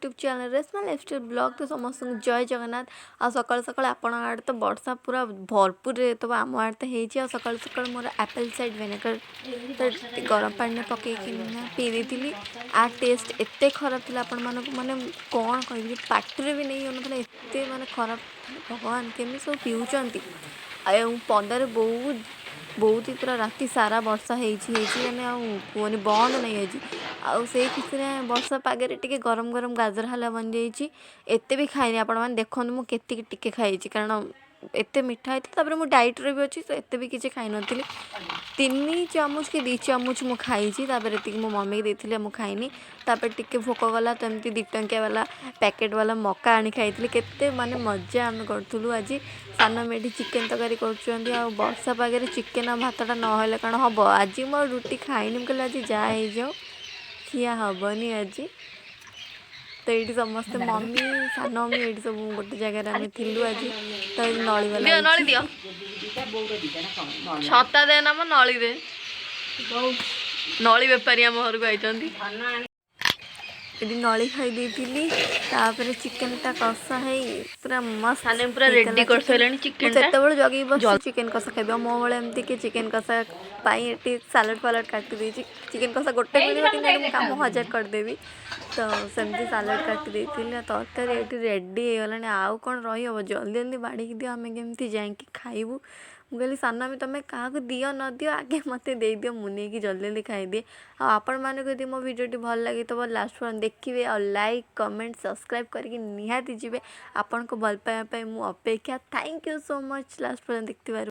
YouTube channel Reshma lifestyle blog तो समस्त जय जगन्नाथ। आ सकाल सकाल आपण आड़े तो वर्षा पूरा भरपूर तो आम आड़े तो हो सकाल सकाल मोर एप्पल साइड विनेगर तो गरम पानी पकईकिना पी देती। आ टेस्ट एत खराब थी आपण मानक माने कौन कह पाटिरे भी नहीं होना एत माने खराब। भगवान केमी सब पीउचंती पदार बहुत बहुत ही पूरा राति सारा वर्षा मैंने कहनी बंद नहीं आज आई खुशी वर्षा पागे टे गरम गरम गाजर हलवा बन जाइए। एत भी खाई आपण मैंने देखो मुझे टिके खाई कारण एत मिठा होता मुझे डाइट्रे भी अच्छी तो एत भी किसी खाई नी 3 चामच कि 2 चामच मुझे खाई ये मो मम्मी की देती मुझे खाइनी टिके भोक गला तो एमती 2 टंकिया वाला पैकेट वाला मका आनी खाई केते माने मजा आम करूँ। आज सान मेटी चिकेन तरकारी कर वर्षा पागे चिकेन भातटा ना कारण हम आज मो रुटी खाइनी मुझे आज जहाँ जाओ खिया हेनी आज तो ये समस्ते मम्मी सान मम्मी ये सब गोटे जगार आम थिलु आज तो नली वाला छता देना मो नली दे नली बेपारी आम घर को आई ये नली खाई देती चिकेनटा कषा है पूरा मस्त पूरा रेडी कर सारे चिकेन जगह बस चिकेन कषा खाइब मो भाई एमती कि चिकेन कषा सालाड फालाड काटी देती चिकेन कषा गोटे मिल कम 1000 करदेवी तो सेमती सालाड काटी देती तरकारी ये रेडी हो गलानी आउ कौन रही जल्दी जल्दी बाड़ी दियो आम केमती जाकि खाइबू। मुझे साना भी तुम्हें क्या दियो न दियो आगे मत दे दियो मुझे जल्दी जल्दी खाईदिए। आपण मैंने यदि मो वीडियो भल लगे तो लास्ट पर देखिए और लाइक कमेंट सब्सक्राइब करके निहाती जी आपण को भल पाइबा मु अपेक्षा। Thank you so much last पर देखते।